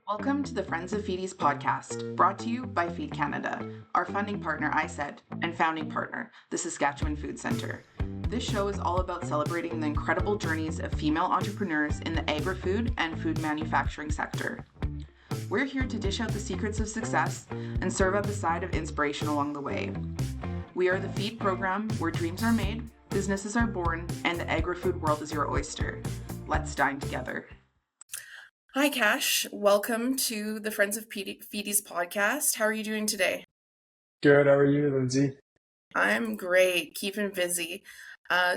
Welcome to the Friends of FEADies podcast, brought to you by Feed Canada, our funding partner, ISED, and founding partner, the Saskatchewan Food Centre. This show is all about celebrating the incredible journeys of female entrepreneurs in the agri-food and food manufacturing sector. We're here to dish out the secrets of success and serve up a side of inspiration along the way. We are the Feed program where dreams are made, businesses are born, and the agri-food world is your oyster. Let's dine together. Hi, Cash. Welcome to the Friends of FEADies podcast. How are you doing today? Good. How are you, Lindsay? I'm great, keeping busy.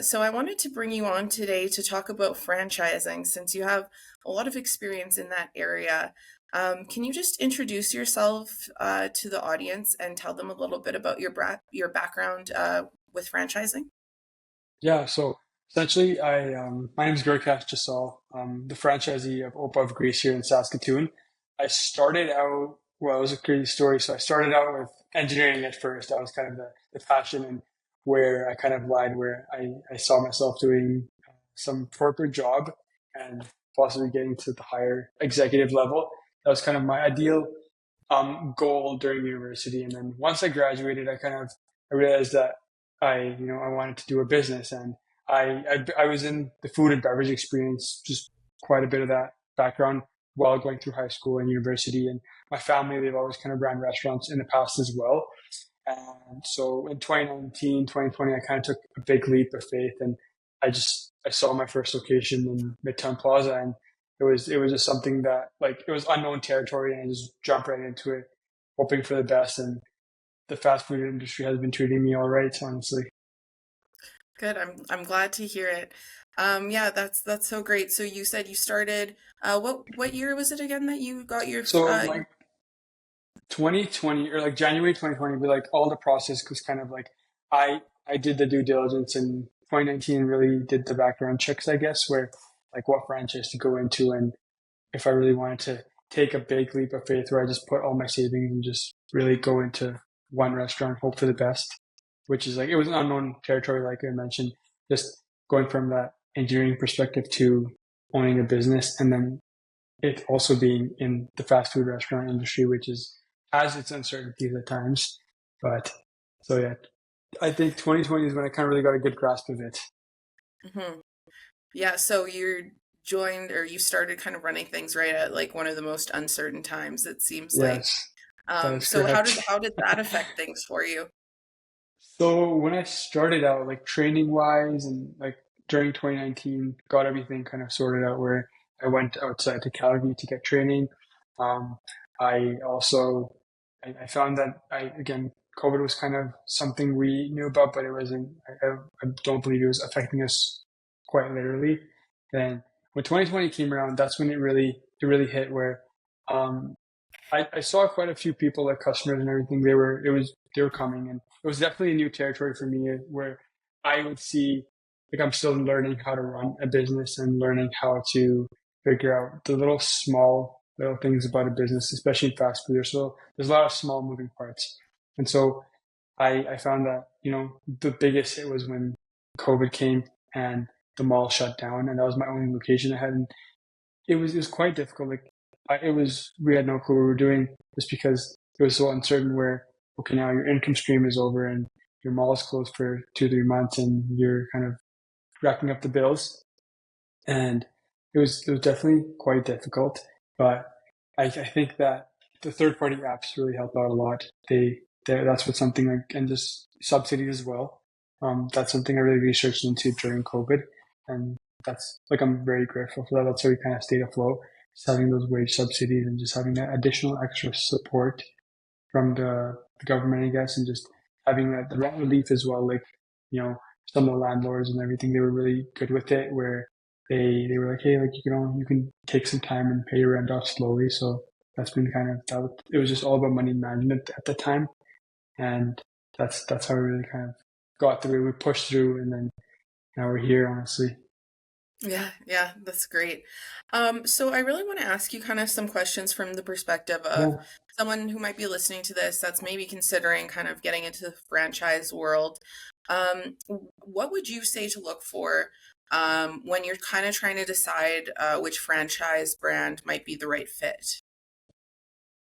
So I wanted to bring you on today to talk about franchising since you have a lot of experience in that area. Can you just introduce yourself to the audience and tell them a little bit about your background with franchising? Yeah. So essentially, my name is Gurkash Jasol. I'm the franchisee of Opa of Greece here in Saskatoon. I started out, well, it was a crazy story. So I started out with engineering at first. That was kind of the passion and where I kind of lied, where I saw myself doing some corporate job and possibly getting to the higher executive level. That was kind of my ideal goal during university. And then once I graduated, I realized that I wanted to do a business, and I was in the food and beverage experience, just quite a bit of that background while going through high school and university. And my family, they've always kind of ran restaurants in the past as well. And so in 2019, 2020, I kind of took a big leap of faith, and I saw my first location in Midtown Plaza, and it was just something that, like, it was unknown territory, and I just jumped right into it, hoping for the best. And the fast food industry has been treating me all right, honestly. Good. I'm glad to hear it. Yeah, that's so great. So you said you started. What year was it again that you got your? So like 2020 or like January 2020, but like all the process was kind of like I did the due diligence in 2019, really did the background checks, I guess, where like what franchise to go into, and if I really wanted to take a big leap of faith where I just put all my savings and just really go into one restaurant, hope for the best, which is like, it was an unknown territory, like I mentioned, just going from that engineering perspective to owning a business, and then it also being in the fast food restaurant industry, which has its uncertainties at times. But so yeah, I think 2020 is when I kind of really got a good grasp of it. Mm-hmm. Yeah, so you joined or you started kind of running things right at like one of the most uncertain times, it seems like. Yes, that is So correct. how did that affect things for you? So when I started out, like training wise, and like during 2019, got everything kind of sorted out where I went outside to Calgary to get training. Um, I also, I found that again, COVID was kind of something we knew about, but it wasn't, I don't believe it was affecting us quite literally. Then when 2020 came around, that's when it really hit where, um, I saw quite a few people, like customers and everything. They were coming, and it was definitely a new territory for me where I would see, like, I'm still learning how to run a business and learning how to figure out the little things about a business, especially in fast food. So there's a lot of small moving parts, and so I found that the biggest hit was when COVID came and the mall shut down, and that was my only location I had, and it was quite difficult. Like we had no clue what we were doing just because it was so uncertain. Where okay, now your income stream is over and your mall is closed for 2-3 months, and you're kind of racking up the bills. And it was definitely quite difficult. But I think that the third party apps really help out a lot. That's what something like, and just subsidies as well. That's something I really researched into during COVID, and that's like, I'm very grateful for that. That's how we kind of stayed afloat, just having those wage subsidies and just having that additional extra support from the government, I guess, and just having that the rent relief as well. Like, some of the landlords and everything, they were really good with it, where they were like, hey, like, you can take some time and pay your rent off slowly. So that's been kind of that. It was just all about money management at the time, and that's how we really kind of got through. We pushed through, and then now we're here, honestly. Yeah, that's great. So I really want to ask you kind of some questions from the perspective of Yeah. someone who might be listening to this that's maybe considering kind of getting into the franchise world. What would you say to look for when you're kind of trying to decide which franchise brand might be the right fit?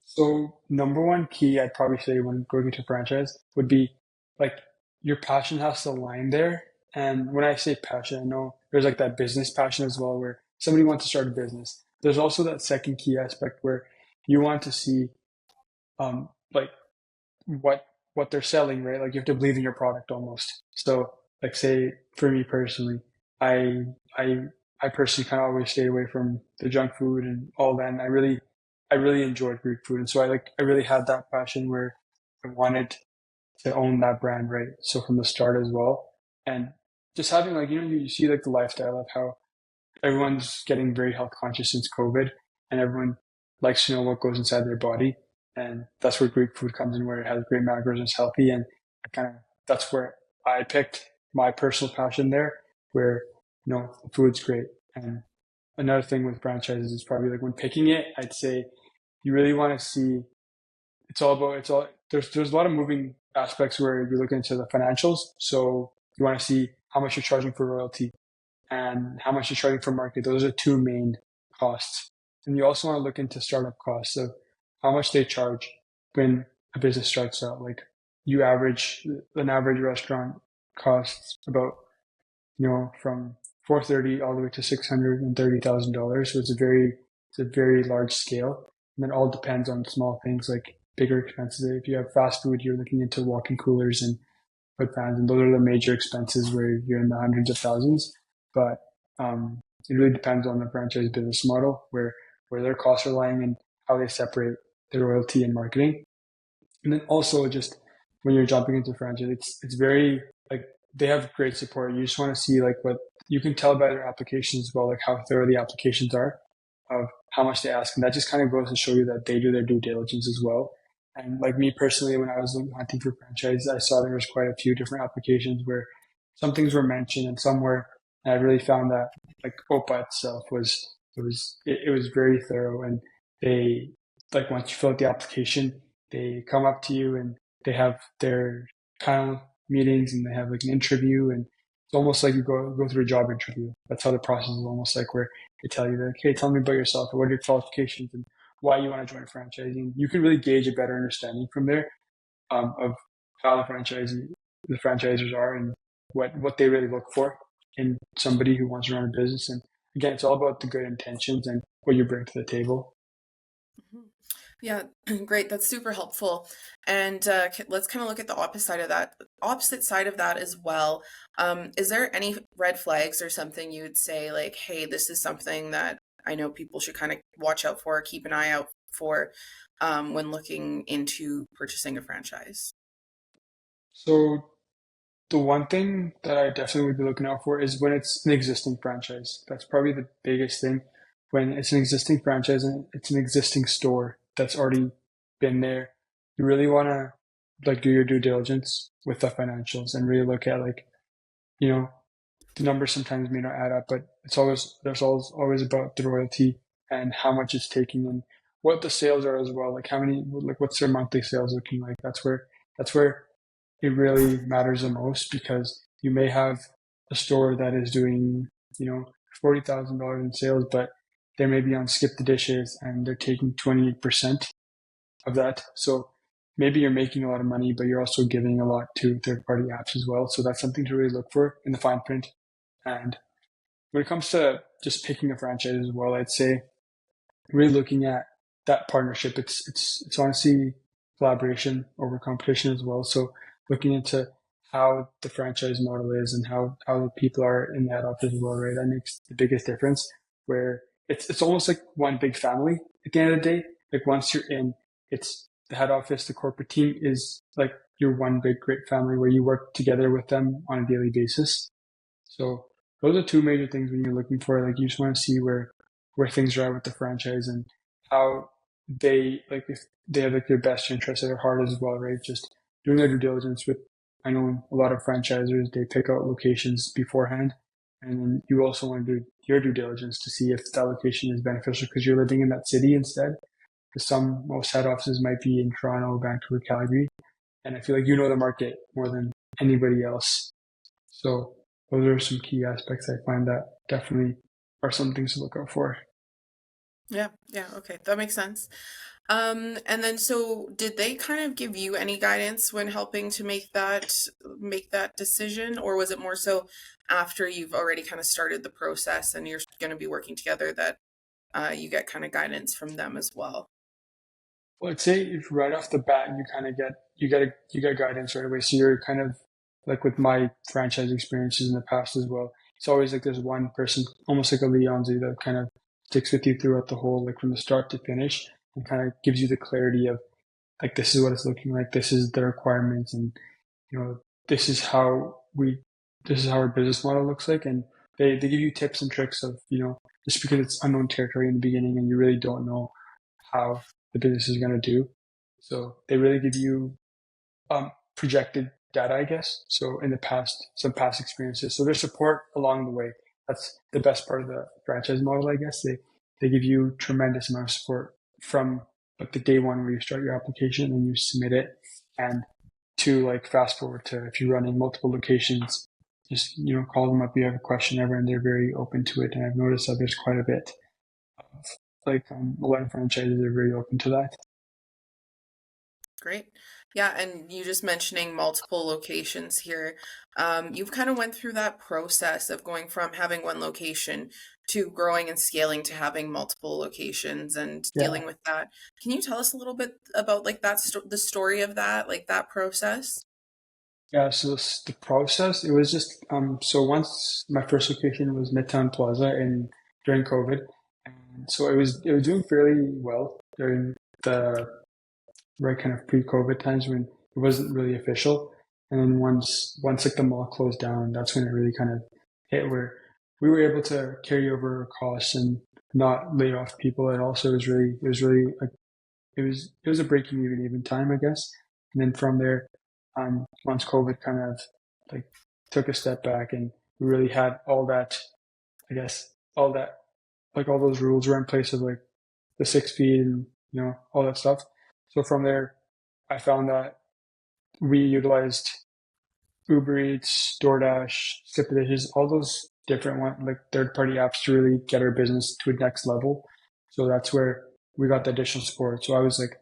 So number one key I'd probably say when going into franchise would be like your passion has to align there. And when I say passion, I know there's like that business passion as well, where somebody wants to start a business. There's also that second key aspect where you want to see like what they're selling, right? Like you have to believe in your product almost. So like say for me personally, I I I personally kind of always stay away from the junk food and all that. And I really enjoyed Greek food, and so I really had that passion where I wanted to own that brand, right? So from the start as well, and just having like you see like the lifestyle of how everyone's getting very health conscious since COVID, and everyone likes to know what goes inside their body, and that's where Greek food comes in, where it has great macros and it's healthy, and that's where I picked my personal passion there, where the food's great. And another thing with franchises is probably like when picking it, I'd say you really want to see it's all there's a lot of moving aspects where you're looking into the financials. So you want to see how much you're charging for royalty and how much you're charging for market. Those are two main costs. And you also want to look into startup costs of how much they charge when a business starts out. Like an average restaurant costs about, from 430 all the way to $630,000. So it's a very large scale. And it all depends on small things like bigger expenses. If you have fast food, you're looking into walk-in coolers and foot fans, and those are the major expenses where you're in the hundreds of thousands. But it really depends on the franchise business model, where their costs are lying and how they separate their royalty and marketing. And then also just when you're jumping into franchise, it's very like they have great support. You just want to see like what you can tell by their applications as well, like how thorough the applications are, of how much they ask, and that just kind of goes to show you that they do their due diligence as well. And like me personally, when I was hunting for franchise, I saw there was quite a few different applications where some things were mentioned and some were. And I really found that like Opa itself it was very thorough, and they like once you fill out the application, they come up to you and they have their panel meetings and they have like an interview, and it's almost like you go through a job interview. That's how the process is almost like, where they tell you that, okay, tell me about yourself, or what are your qualifications and why you want to join franchising. You can really gauge a better understanding from there of how the franchisers are, and what they really look for in somebody who wants to run a business. And again, it's all about the good intentions and what you bring to the table. Mhm. Yeah, great. That's super helpful. And let's kind of look at the opposite side of that as well. Is there any red flags or something you would say like, hey, this is something that I know people should kind of watch out for, keep an eye out for when looking into purchasing a franchise? So the one thing that I definitely would be looking out for is when it's an existing franchise. That's probably the biggest thing. When it's an existing franchise and it's an existing store that's already been there, you really want to like do your due diligence with the financials and really look at like, you know, the numbers sometimes may not add up, but there's always about the royalty and how much it's taking and what the sales are as well. Like what's their monthly sales looking like? That's where it really matters the most, because you may have a store that is doing, $40,000 in sales, but they may be on skip the dishes and they're taking 28% of that. So maybe you're making a lot of money, but you're also giving a lot to third party apps as well. So that's something to really look for in the fine print. And when it comes to just picking a franchise as well, I'd say really looking at that partnership. It's honestly collaboration over competition as well. So looking into how the franchise model is and how the people are in that office as well, right? That makes the biggest difference. Where it's almost like one big family at the end of the day. Like once you're in, it's the head office, the corporate team is like your one big great family where you work together with them on a daily basis. So those are two major things when you're looking for, like, you just want to see where things are at with the franchise and how they like if they have like their best interest at their heart as well, right? Just doing their due diligence with. I know a lot of franchisers, they pick out locations beforehand, and then you also want to do your due diligence to see if that location is beneficial because you're living in that city instead. Because most head offices might be in Toronto, Vancouver, Calgary, and I feel like you know the market more than anybody else. So those are some key aspects I find that definitely are some things to look out for. Yeah, yeah, okay, that makes sense. And then so did they kind of give you any guidance when helping to make that decision, or was it more so after you've already kind of started the process and you're going to be working together that you get kind of guidance from them as well? Well, I'd say if right off the bat you kind of get guidance right away. So you're kind of like with my franchise experiences in the past as well. It's always like there's one person, almost like a Leonzi, that kind of sticks with you throughout the whole, like from the start to finish, and kind of gives you the clarity of like this is what it's looking like, this is the requirements, and you know this is how we this is how our business model looks like, and they give you tips and tricks of just because it's unknown territory in the beginning and you really don't know how the business is going to do. So they really give you projected data, I guess. So in the past, some past experiences. So there's support along the way. That's the best part of the franchise model, I guess. They give you tremendous amount of support from like the day one where you start your application and you submit it, and to like fast forward to if you're running multiple locations, just call them up if you have a question ever, and they're very open to it. And I've noticed that there's quite a bit of like a lot of franchises are very open to that. Great. Yeah, and you just mentioning multiple locations here. You've kind of went through that process of going from having one location to growing and scaling to having multiple locations and Yeah. dealing with that. Can you tell us a little bit about like the story of that, like that process? Yeah, so the process, it was just so once my first location was Midtown Plaza in during COVID, and so it was doing fairly well during the right kind of pre-COVID times when it wasn't really official. And then once like the mall closed down, that's when it really kind of hit where we were able to carry over costs and not lay off people. And also it was really it was a breaking even time, I guess. And then from there, once COVID kind of like took a step back and we really had all that, I guess, all that like all those rules were in place of like the 6 feet and all that stuff. So from there, I found that we utilized Uber Eats, DoorDash, SkipTheDishes, all those different like third party apps to really get our business to a next level. So that's where we got the additional support. So I was like,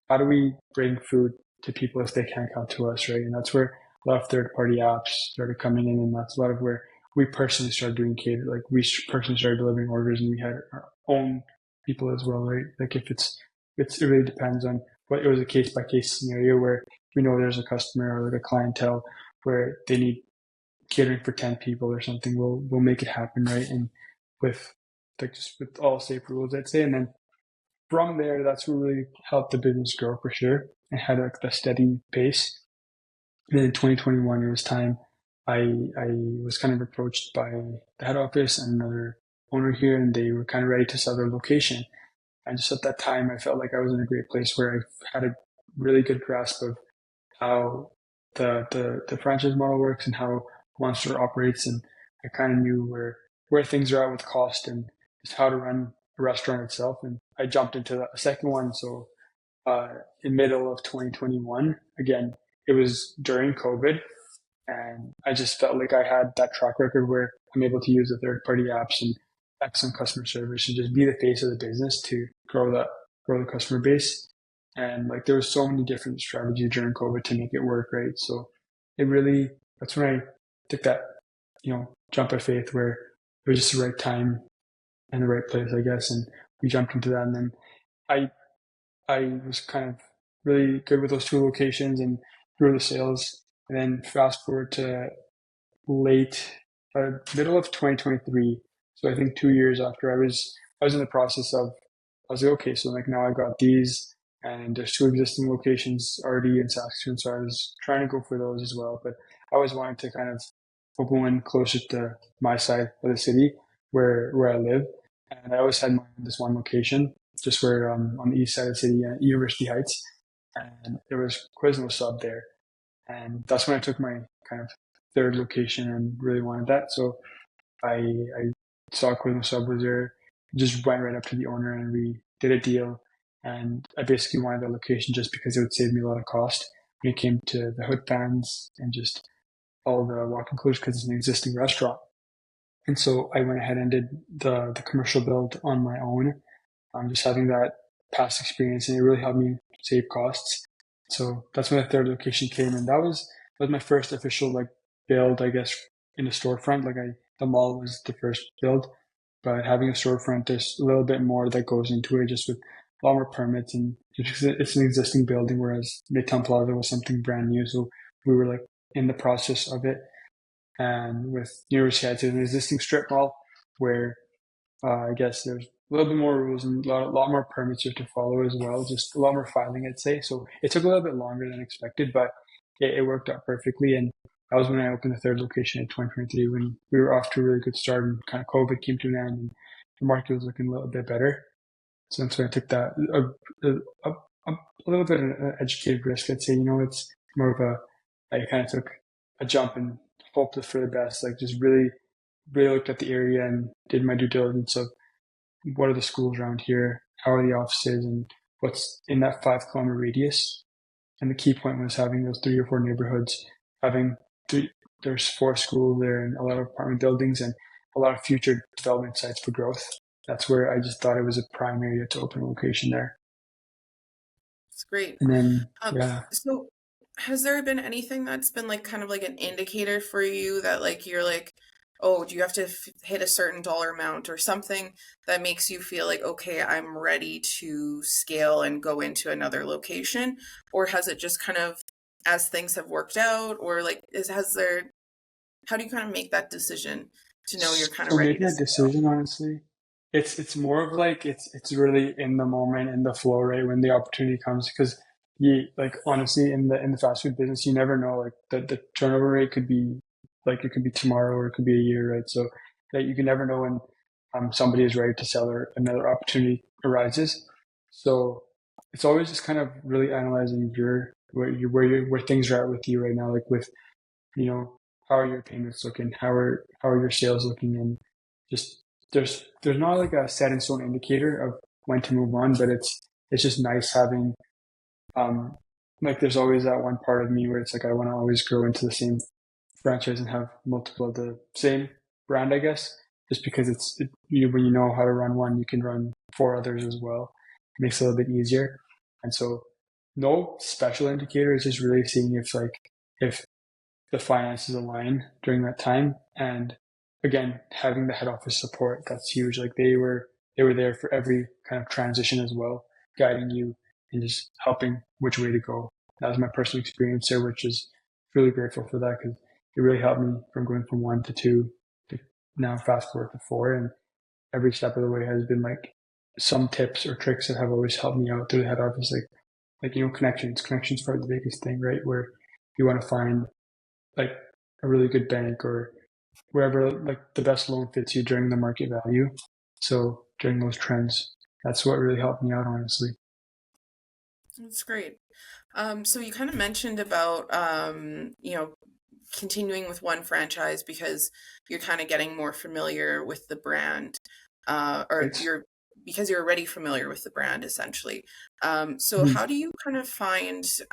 how do we bring food to people if they can't come to us, right? And that's where a lot of third party apps started coming in, and that's a lot of where we personally started doing cater. Like we personally started delivering orders, and we had our own people as well, right? Like if it really depends on what it was a case by case scenario where we know there's a customer or like a clientele where they need catering for 10 people or something, we'll make it happen, right? And with like just with all safe rules, I'd say. And then from there, that's what really helped the business grow for sure and had like the steady pace. And then in 2021, it was time. I was kind of approached by the head office and another owner here, and they were kind of ready to sell their location. And just at that time, I felt like I was in a great place where I had a really good grasp of how the franchise model works and how Monster operates, and I kind of knew where things are at with cost and just how to run a restaurant itself. And I jumped into a second one. So in middle of 2021, again, it was during COVID, and I just felt like I had that track record where I'm able to use the third party apps and excellent customer service and just be the face of the business to grow the customer base. And like there was so many different strategies during COVID to make it work, right? So it really that's when I took that, jump of faith where it was just the right time and the right place, I guess. And we jumped into that, and then I I was kind of really good with those two locations and grew the sales. And then fast forward to late, middle of 2023. So I think 2 years after I was in the process of, I was like, okay, so like now I've got these, and there's two existing locations already in Saskatoon. So I was trying to go for those as well, but I always wanted to kind of open one closer to my side of the city where I live. And I always had this one location just where on the east side of the city, University Heights, and there was Quizno sub there, and that's when I took my kind of third location and really wanted that. So I saw Quizno sub was there, just went right up to the owner and we did a deal. And I basically wanted the location just because it would save me a lot of cost when it came to the hood fans and just all the walk-in closures because it's an existing restaurant. And so I went ahead and did the commercial build on my own. Just having that past experience, and it really helped me save costs. So that's when the third location came, and that was my first official like build, I guess, in a storefront. The mall was the first build, but having a storefront, there's a little bit more that goes into it, just with a lot more permits, and it's an existing building, whereas Midtown Plaza was something brand new. So we were like in the process of it, and with University Heights, it's an existing strip mall where I guess there's a little bit more rules and a lot more permits you have to follow as well. Just a lot more filing, I'd say. So it took a little bit longer than expected, but it worked out perfectly. And that was when I opened the third location in 2023, when we were off to a really good start, and kind of COVID came to an end and the market was looking a little bit better. So that's when I took that a little bit of an educated risk. I'd say, it's more of I kind of took a jump and hoped for the best. Like, just really, really looked at the area and did my due diligence of what are the schools around here, how are the offices, and what's in that 5 kilometer radius. And the key point was having those 3 or 4 neighborhoods, having there's 4 schools there and a lot of apartment buildings and a lot of future development sites for growth. That's where I just thought it was a prime area to open a location there. It's great. And then, yeah. So has there been anything that's been like kind of like an indicator for you that like you're like, oh, do you have to hit a certain dollar amount or something that makes you feel like, okay, I'm ready to scale and go into another location? Or has it just kind of, as things have worked out, or like how do you kind of make that decision to know you're kind of So ready making to a scale? decision, honestly, it's more of like it's really in the moment, in the flow, right? When the opportunity comes, because you like honestly in the fast food business, you never know, like the turnover rate could be like it could be tomorrow or it could be a year, right? So that you can never know when somebody is ready to sell or another opportunity arises. So it's always just kind of really analyzing where things are at with you right now, like with you know, how are your payments looking? How are your sales looking? And just there's not like a set in stone indicator of when to move on, but it's just nice having um like there's always that one part of me where it's like I want to always grow into the same franchise and have multiple of the same brand, I guess, just because when you know how to run one, you can run 4 others as well. It makes it a little bit easier. And so no special indicator, is just really seeing if the finances align during that time. And again, having the head office support, that's huge. Like they were there for every kind of transition as well, guiding you and just helping which way to go. That was my personal experience there, which is really grateful for that, because it really helped me from going from 1 to 2 to now fast forward to 4. And every step of the way has been like some tips or tricks that have always helped me out through the head office. Connections. Connections are the biggest thing, right? Where you want to find like a really good bank or wherever like the best loan fits you during the market value. So during those trends, that's what really helped me out, honestly. That's great. So you kind of mentioned about, continuing with one franchise because you're kind of getting more familiar with the brand, or Right. because you're already familiar with the brand essentially. So Mhm. how do you kind of find, it's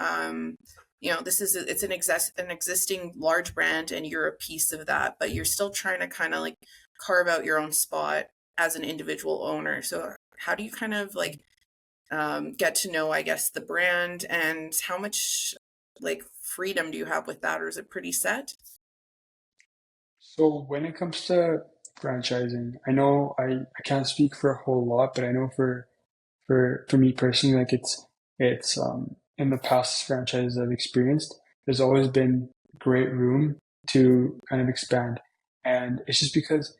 an existing large brand and you're a piece of that, but you're still trying to kind of like carve out your own spot as an individual owner. So how do you kind of like get to know, I guess, the brand, and how much like freedom do you have with that, or is it pretty set? So when it comes to franchising, I know I can't speak for a whole lot, but I know for me personally, like it's in the past franchises I've experienced, there's always been great room to kind of expand. And it's just because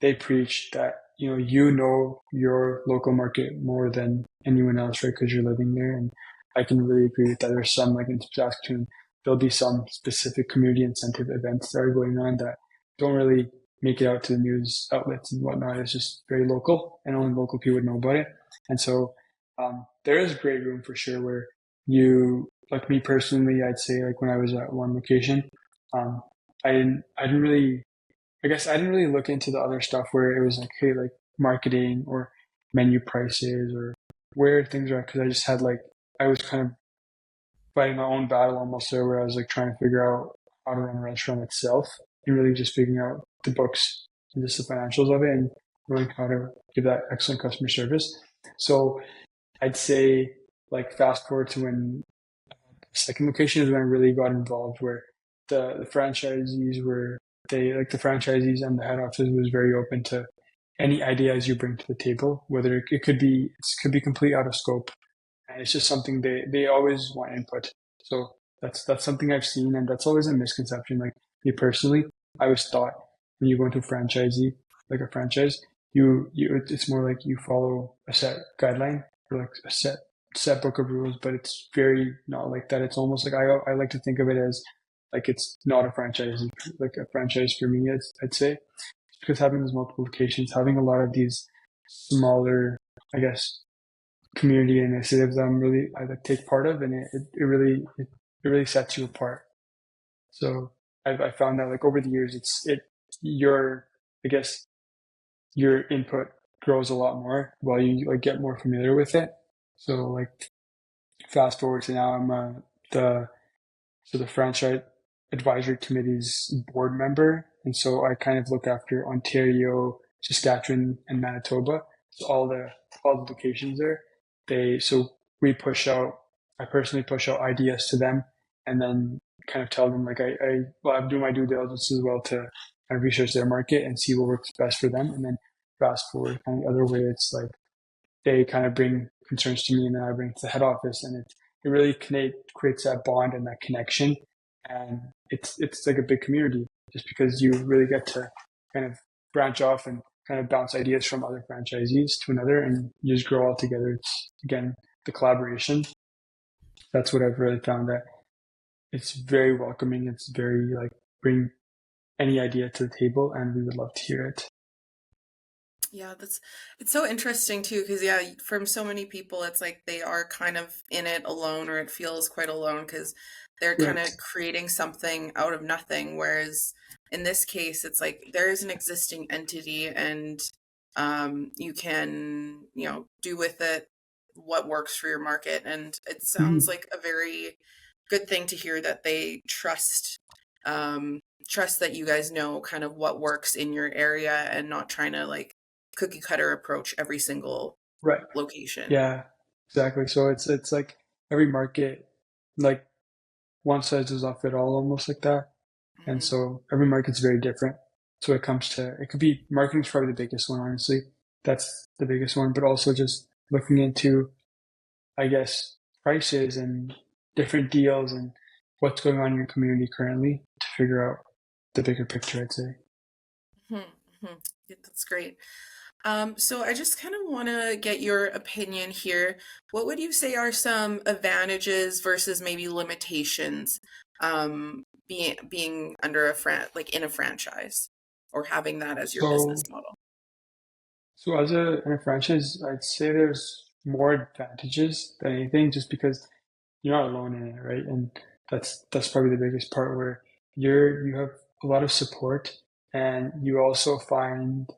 they preach that, you know your local market more than anyone else, right? Because you're living there. And I can really agree with that. There's some, like in Saskatoon, there'll be some specific community incentive events that are going on that don't really make it out to the news outlets and whatnot. It's just very local and only local people would know about it. And so there is great room for sure where like me personally, I'd say like when I was at one location, um, I didn't really, I guess I didn't really look into the other stuff where it was like, hey, like marketing or menu prices or where things are. Cause I just had like, I was kind of fighting my own battle almost there, where I was like trying to figure out how to run a restaurant itself, and really just figuring out the books and just the financials of it, and learning how to give that excellent customer service. So I'd say like fast forward to when second location is when I really got involved, where the franchisees were they like the franchisees and the head office was very open to any ideas you bring to the table, whether it could be complete out of scope, and it's just something they always want input. So that's something I've seen, and that's always a misconception. Like me personally, I always thought when you go into a franchisee, like a franchise, you it's more like you follow a set guideline or like a set book of rules, but it's very not like that. It's almost like I like to think of it as like it's not a franchise, like a franchise for me. I'd say because having those multiple locations, having a lot of these smaller, I guess, community initiatives I like take part of, and it really sets you apart. So I found that like over the years, your I guess your input grows a lot more while you like get more familiar with it. So like fast forward to now, I'm the so the franchise advisory committee's board member, and so I kind of look after Ontario, Saskatchewan, and Manitoba. So all the locations there. So we push out. I personally push out ideas to them, and then kind of tell them like I'm doing my due diligence as well to kind of research their market and see what works best for them, and then fast forward kind of the other way. It's like they kind of bring concerns to me, and then I bring it to the head office, and it really creates that bond and that connection, and it's like a big community just because you really get to kind of branch off and kind of bounce ideas from other franchisees to another, and you just grow all together. It's again the collaboration. That's what I've really found, that it's very welcoming. It's very like bring any idea to the table, and we would love to hear it. Yeah, it's so interesting too, because yeah, from so many people, it's like they are kind of in it alone, or it feels quite alone because they're kind Right. of creating something out of nothing. Whereas in this case, it's like there is an existing entity, and you can, do with it what works for your market. And it sounds Mhm. like a very good thing to hear that they trust that you guys know kind of what works in your area and not trying to like cookie cutter approach every single Right. location. Yeah. Exactly. So it's like every market, like one size does not fit all, almost like that. And Hmm. so every market's very different. So it comes to, it could be marketing's probably the biggest one, honestly. That's the biggest one, but also just looking into, I guess, prices and different deals and what's going on in your community currently to figure out the bigger picture, I'd say. Hmm. Hmm. Yeah, that's great. So I just kind of want to get your opinion here. What would you say are some advantages versus maybe limitations, being under like in a franchise, or having that as your business So, model? so in a franchise, I'd say there's more advantages than anything, just because you're not alone in it, right? And that's probably the biggest part, where you have a lot of support, and you also find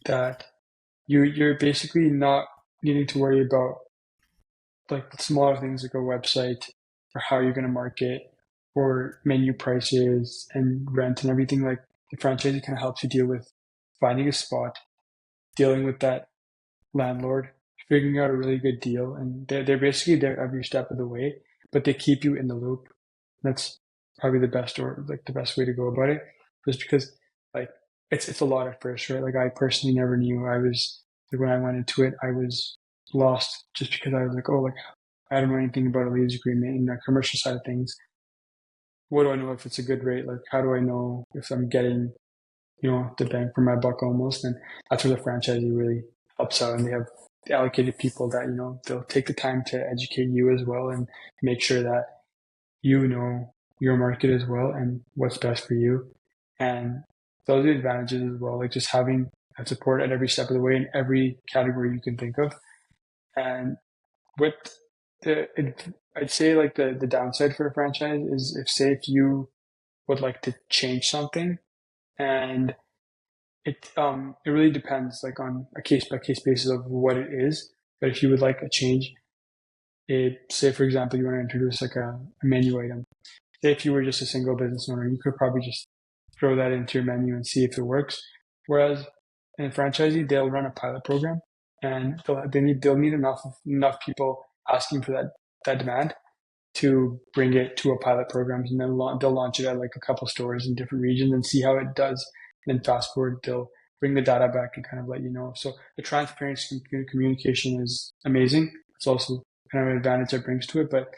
that you're basically not needing to worry about like the smaller things like a website or how you're going to market or menu prices and rent and everything. Like the franchisee kind of helps you deal with finding a spot, dealing with that landlord, figuring out a really good deal, and they're basically there every step of the way, but they keep you in the loop. That's probably the best, or like the best way to go about it, just because like it's a lot at first, right? Like I personally never knew. I was like when I went into it, I was lost just because I was like, oh, like I don't know anything about a lease agreement and the commercial side of things. What do I know if it's a good rate? Like how do I know if I'm getting the bang for my buck almost? And that's where the franchisee really helps out, and they have allocated people that they'll take the time to educate you as well and make sure that you know your market as well and what's best for you. And those are the advantages as well, like just having that support at every step of the way in every category you can think of. And with I'd say like the downside for a franchise is, if say if you would like to change something, and it really depends like on a case by case basis of what it is. But if you would like a change, say for example you want to introduce like a menu item, say if you were just a single business owner, you could probably just throw that into your menu and see if it works. Whereas in a franchisee, they'll run a pilot program, and they'll need enough people asking for that demand to bring it to a pilot program, and then they'll launch it at like a couple stores in different regions and see how it does. And then fast forward, they'll bring the data back and kind of let you know. So the transparency and communication is amazing. It's also kind of an advantage that brings to it, but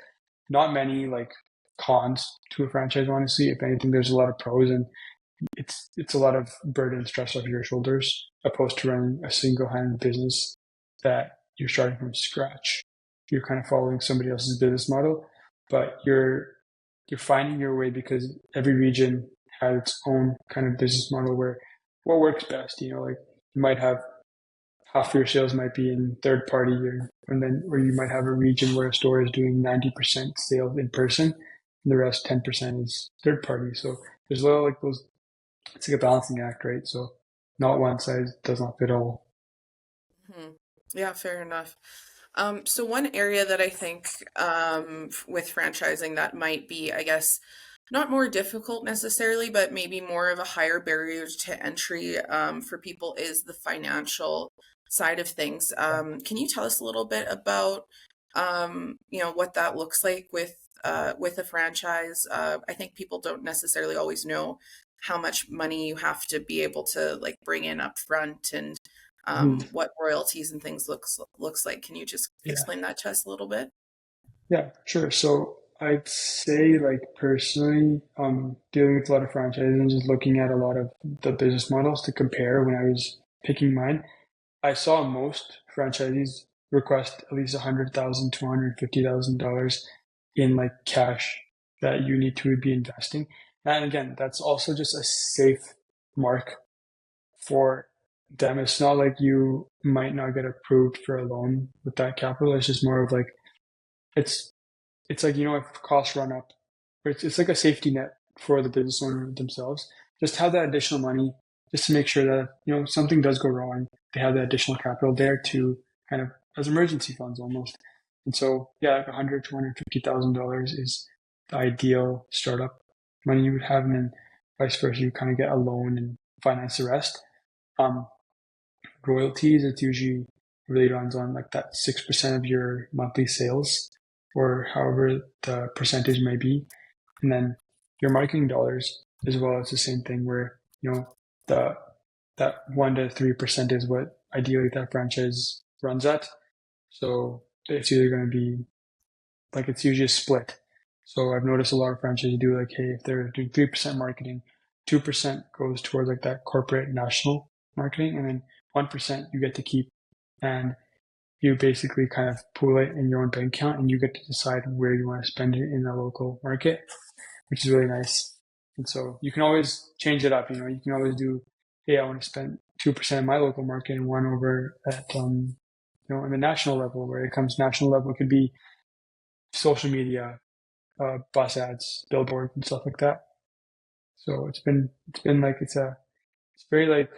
not many like cons to a franchise, honestly. If anything, there's a lot of pros, and it's a lot of burden and stress off your shoulders opposed to running a single-handed business that you're starting from scratch. You're kind of following somebody else's business model, but you're finding your way because every region has its own kind of business model where what works best. Like you might have half of your sales might be in third party, or you might have a region where a store is doing 90% sales in person, and the rest 10% is third party. So there's a lot of like those. It's like a balancing act, right? So not one size does not fit all. Hmm. Yeah, fair enough. So one area that I think with franchising that might be, I guess, not more difficult necessarily, but maybe more of a higher barrier to entry for people is the financial side of things. Can you tell us a little bit about, what that looks like with a franchise? I think people don't necessarily always know how much money you have to be able to like bring in up front and Mhm. what royalties and things looks like. Can you just Yeah. explain that to us a little bit? Yeah, sure. So I'd say like personally, dealing with a lot of franchises and just looking at a lot of the business models to compare when I was picking mine, I saw most franchisees request at least $100,000 to $150,000 in like cash that you need to be investing. And again, that's also just a safe mark for them. It's not like you might not get approved for a loan with that capital. It's just more of like it's it's like if costs run up, it's like a safety net for the business owner themselves. Just have that additional money just to make sure that something does go wrong. They have that additional capital there to kind of as emergency funds almost. And so yeah, like 100, $250,000 is the ideal startup money you would have, and then vice versa, you kind of get a loan and finance the rest. Um, Royalties, it's usually really runs on like that 6% of your monthly sales or however the percentage may be. And then your marketing dollars as well, it's the same thing where, the that 1 to 3% is what ideally that franchise runs at. So it's either going to be like it's usually a split. So I've noticed a lot of franchises do like, hey, if they're doing 3% marketing, 2% goes towards like that corporate national marketing, and then 1% you get to keep, and you basically kind of pool it in your own bank account, and you get to decide where you want to spend it in the local market, which is really nice. And so you can always change it up. You can always do, hey, I want to spend 2% in my local market and one over at in the national level. Where it comes national level, it could be social media, bus ads, billboards, and stuff like that. So it's been like it's very like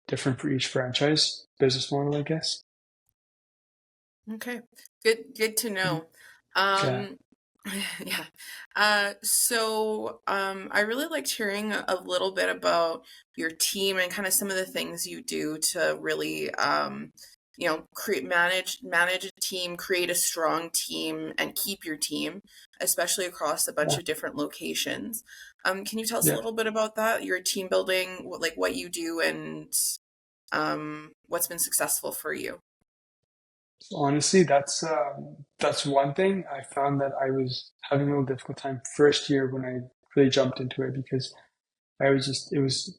different for each franchise business model, I guess. Okay. Good to Mhm. know. Yeah, Um, yeah. I really liked hearing a little bit about your team and kind of some of the things you do to really create manage a team, create a strong team and keep your team, especially across a bunch yeah, of different locations. Can you tell us a yeah. little bit about that? Your team building, what you do and what's been successful for you? So honestly, that's one thing I found that I was having a little difficult time first year when I really jumped into it because I was just it was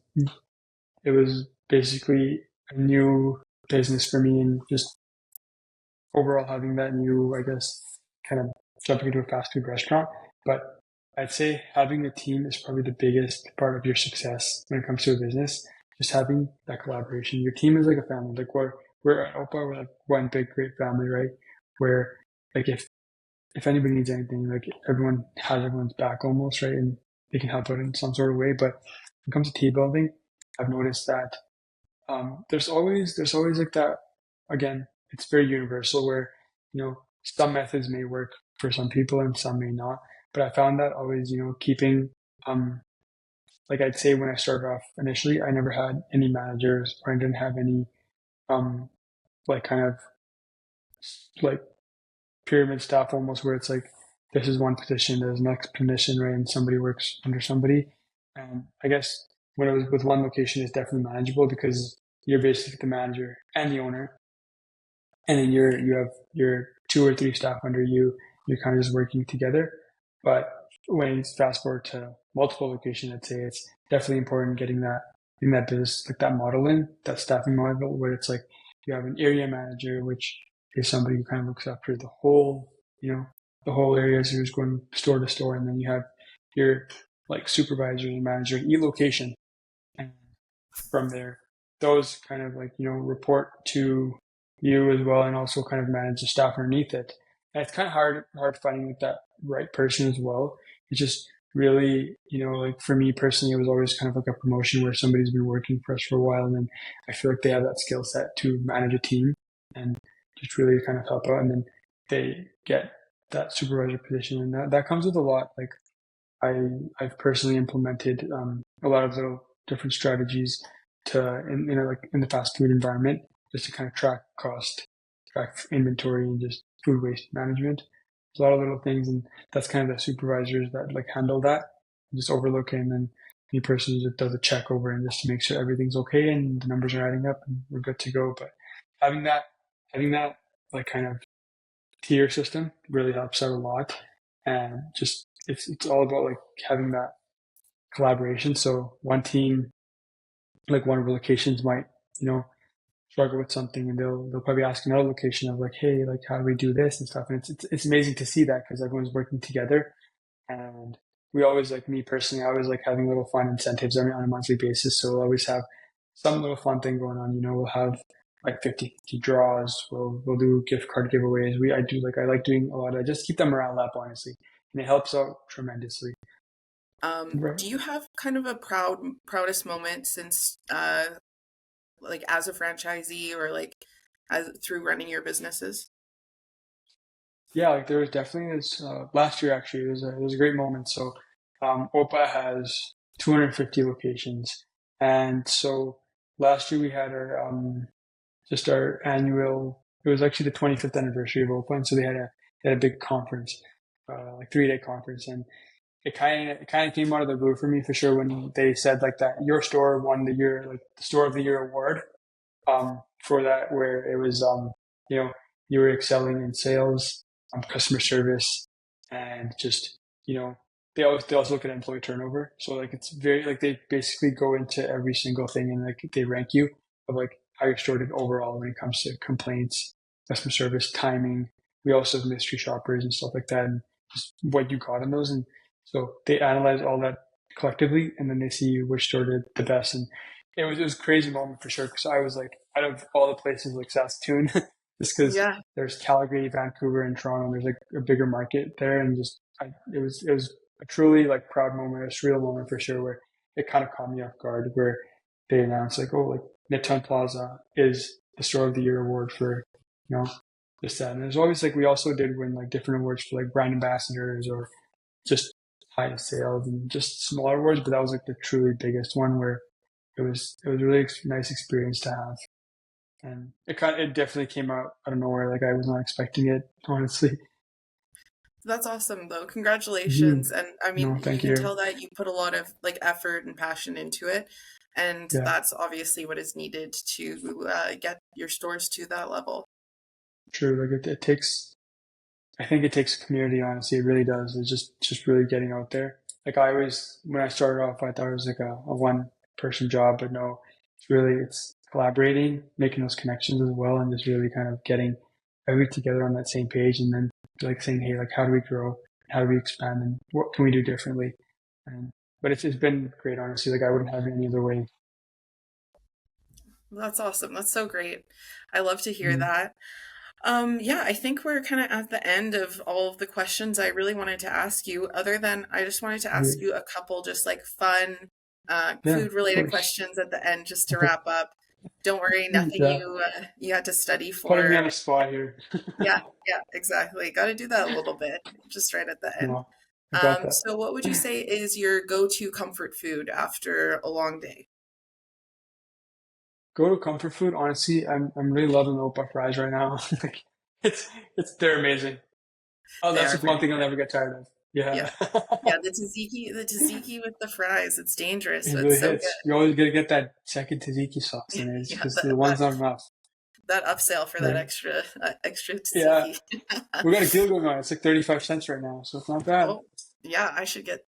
basically a new business for me, and just overall having that new, I guess, kind of jumping into a fast food restaurant. But I'd say having a team is probably the biggest part of your success when it comes to a business. Just having that collaboration. Your team is like a family. Like we're at Opa, we're like one big great family, right? Where like if anybody needs anything, like everyone has everyone's back almost, right? And they can help out in some sort of way. But when it comes to team building, I've noticed that there's always like that. Again, it's very universal where some methods may work for some people and some may not. But I found that always, keeping, um, like I'd say when I started off initially, I never had any managers or I didn't have any, um, like kind of like pyramid stuff almost where it's like this is one position, there's next position, right? And somebody works under somebody. And I guess when it was with one location, it's definitely manageable because you're basically the manager and the owner, and then you have your two or three staff under you. You're kind of just working together. But when you fast forward to multiple locations, I'd say it's definitely important getting that business like that model in that staffing model where it's like you have an area manager, which is somebody who kind of looks after the whole the whole area, so who's going store to store, and then you have your like supervisor and manager in each location, and from there, those kind of like, report to you as well and also kind of manage the staff underneath it. And it's kind of hard finding like that right person as well. It's just really, like for me personally, it was always kind of like a promotion where somebody's been working for us for a while and then I feel like they have that skill set to manage a team and just really kind of help out. And then they get that supervisor position and that comes with a lot. Like I've personally implemented a lot of little different strategies to like in the fast food environment just to kind of track cost, track inventory, and just food waste management. There's a lot of little things, and that's kind of the supervisors that like handle that, and just overlook it, and then me personally just does a check over and just to make sure everything's okay and the numbers are adding up and we're good to go. But having that having that like kind of tier system really helps out a lot. And just it's all about like having that collaboration. So one team, like one of the locations might, struggle with something and they'll probably ask another location of like, hey, like how do we do this and stuff. And it's amazing to see that because everyone's working together. And we always, like me personally, I always like having little fun incentives on a monthly basis. So we'll always have some little fun thing going on. We'll have like 50 draws. We'll do gift card giveaways. I like doing a lot of, just keep them morale up, honestly. And it helps out tremendously. Right. Do you have kind of a proudest moment since like as a franchisee or like as through running your businesses? Yeah, like there was definitely this last year actually. It was a great moment. So Opa has 250 locations, and so last year we had our just our annual. It was actually the 25th anniversary of Opa, and so they had a big conference, like 3-day conference, and it kind of came out of the blue for me for sure when they said like that your store won the store of the year award for that, where it was, you know, you were excelling in sales, customer service, and just, they also look at employee turnover. So like it's very like they basically go into every single thing and like they rank you of like how you're sorted overall when it comes to complaints, customer service, timing. We also have mystery shoppers and stuff like that, and just what you got in those. And so they analyze all that collectively, and then they see which store did the best. And it was a crazy moment for sure because I was like out of all the places like Saskatoon, just because Yeah, there's Calgary, Vancouver, and Toronto. And there's like a bigger market there, and it was a truly like proud moment, a surreal moment for sure, where it kind of caught me off guard, where they announced like, oh, like Midtown Plaza is the Store of the Year award for this that. And there's always like we also did win like different awards for like brand ambassadors or just highest sales and just smaller awards, but that was like the truly biggest one where it was a really nice experience to have, and it definitely came out of nowhere. Like I was not expecting it, honestly. that's awesome though. Hmm. Congratulations. And I No, mean, you thank can you. tell that you put a lot of like effort and passion into it. And Yeah, that's obviously what is needed to get your stores to that level. true. Like it takes. I think it takes community. Honestly, it really does. It's just really getting out there. Like I always, when I started off, I thought it was like a one person job, but no, it's collaborating, making those connections as well, and just really kind of getting everybody together on that same page, and then like saying, hey, like how do we grow, how do we expand, and what can we do differently? And but it's been great, honestly. Like I wouldn't have it any other way. That's awesome. That's so great. I love to hear Mm, that. Yeah, I think we're kind of at the end of all of the questions I really wanted to ask you, other than I just wanted to ask great. you a couple just like fun Yeah, food of related course. questions at the end just to wrap up. Don't worry, nothing Yeah, you had to study putting me for. on the spot here. Yeah, yeah, exactly. Got to do that a little bit just right at the end. No. I got that. So what would you say is your go-to comfort food after a long day? Go to comfort food. Honestly, I'm really loving the Opa fries right now. Like, it's they're amazing. Oh, They that's are like one very thing I'll good. never get tired of. Yeah. Yeah. Yeah, the tzatziki with the fries, it's dangerous, It but really it's so hits. You always gotta get that second tzatziki sauce good. in it Yeah, because the one's not enough. that upsell for that Right? extra Yeah. tzatziki. We got a deal going on. It's like 35 cents right now, so it's not bad. Oh, yeah, I should get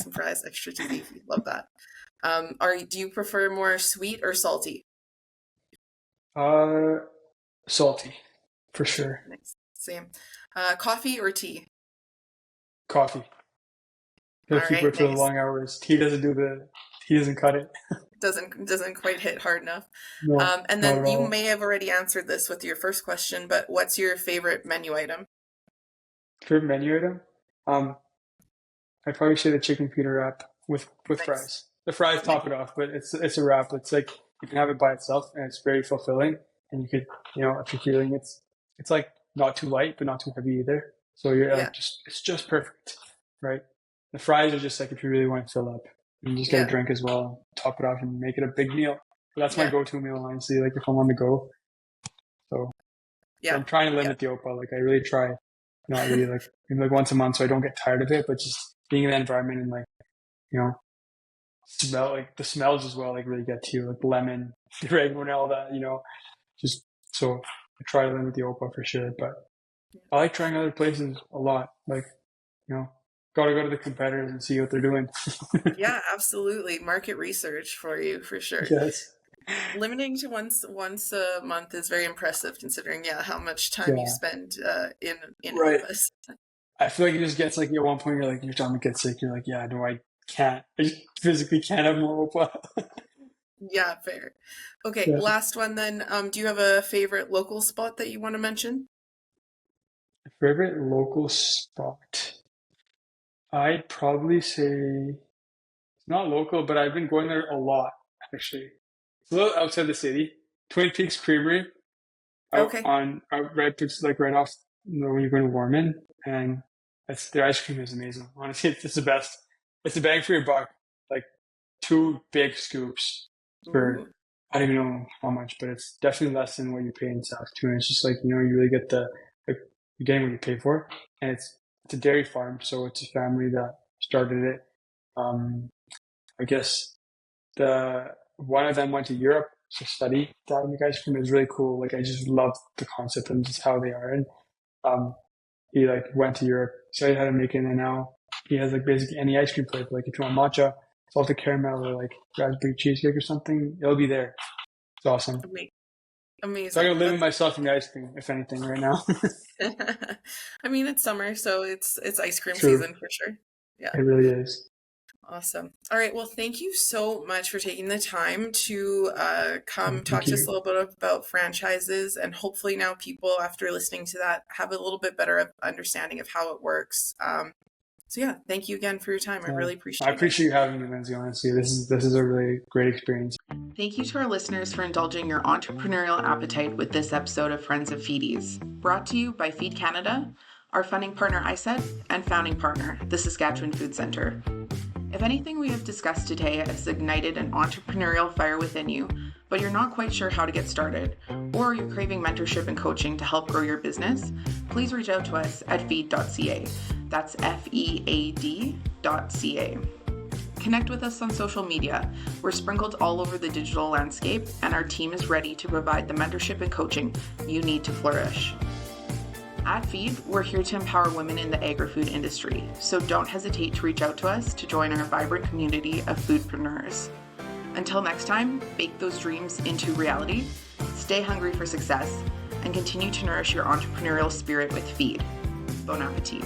some fries, extra tzatziki. Love that. Do you prefer more sweet or salty? Uh, salty, for sure. Nice. Same. Coffee or tea? Coffee. All Gotta keep right, it for the nice. long hours. Tea doesn't cut it. Doesn't quite hit hard enough. No, And not then at you all. may have already answered this with your first question, but what's your favorite menu item? Favorite menu item? Um, I'd probably say the chicken pita wrap with Nice. fries. The fries Nice. top it off, but it's a wrap. It's like you can have it by itself, and it's very fulfilling. And you could, if you're feeling it's like not too light, but not too heavy either. So you're Yeah. like it's just perfect, right? The fries are just like if you really want to fill up, and you just get a Yeah. drink as well, top it off, and make it a big meal. But that's my Yeah. go-to meal, honestly. Like if I'm on the go, so Yeah. I'm trying to Yeah. limit the Opa. Like I really try, not really like maybe like once a month, so I don't get tired of it. But just being in that environment and like you know smell like the smells as well like really get to you like lemon, the oregano and all that. Just so I try to limit the Opa for sure. But I like trying other places a lot. Like you know, gotta go to the competitors and see what they're doing. Yeah, absolutely. Market research for you for sure. Yes. Limiting to once a month is very impressive considering how much time you Yeah. spend in Right. Opas. I feel like it just gets like at one point you're like your stomach gets sick. You're like, yeah, no, I can't. I just physically can't have more Opa. Yeah, fair. Okay, Yeah. last one then. Do you have a favorite local spot that you want to mention? Favorite local spot? I'd probably say it's not local, but I've been going there a lot actually. It's a little outside the city. Twin Peaks Creamery Okay. right, it's like right off when you're going to Warman, and their ice cream is amazing. Honestly, it's the best. It's a bang for your buck. Like two big scoops for Ooh. I don't even know how much, but it's definitely less than what you pay in Saskatoon. It's just like you really get like you're getting what you pay for, and it's a dairy farm, so it's a family that started it. Um, I guess the one of them went to Europe to study Diamond ice cream. Is really cool. Like I just love the concept and just how they are. And um, he like went to Europe, studied how to make it, and now he has like basically any ice cream flavor. Like if you want matcha, salted caramel, or like raspberry cheesecake or something, it'll be there. It's awesome. So I'm Amazing. gonna limit myself in the ice cream, if anything, right now. I mean, it's summer, so it's ice cream True, season for sure. Yeah. it really is. Awesome. All right. Well, thank you so much for taking the time to come talk Thank to us a you. little bit about franchises. And hopefully now people, after listening to that, have a little bit better understanding of how it works. So yeah, thank you again for your time. I really I appreciate it. appreciate you having me, Lindsay. Honestly, this is a really great experience. Thank you to our listeners for indulging your entrepreneurial appetite with this episode of Friends of FEADies, brought to you by Feed Canada, our funding partner ISET, and founding partner, the Saskatchewan Food Centre. If anything we have discussed today has ignited an entrepreneurial fire within you, but you're not quite sure how to get started, or you're craving mentorship and coaching to help grow your business, please reach out to us at feed.ca. That's FEAD.ca. Connect with us on social media. We're sprinkled all over the digital landscape, and our team is ready to provide the mentorship and coaching you need to flourish. At Feed, we're here to empower women in the agri-food industry, so don't hesitate to reach out to us to join our vibrant community of foodpreneurs. Until next time, bake those dreams into reality, stay hungry for success, and continue to nourish your entrepreneurial spirit with Feed. Bon appetit.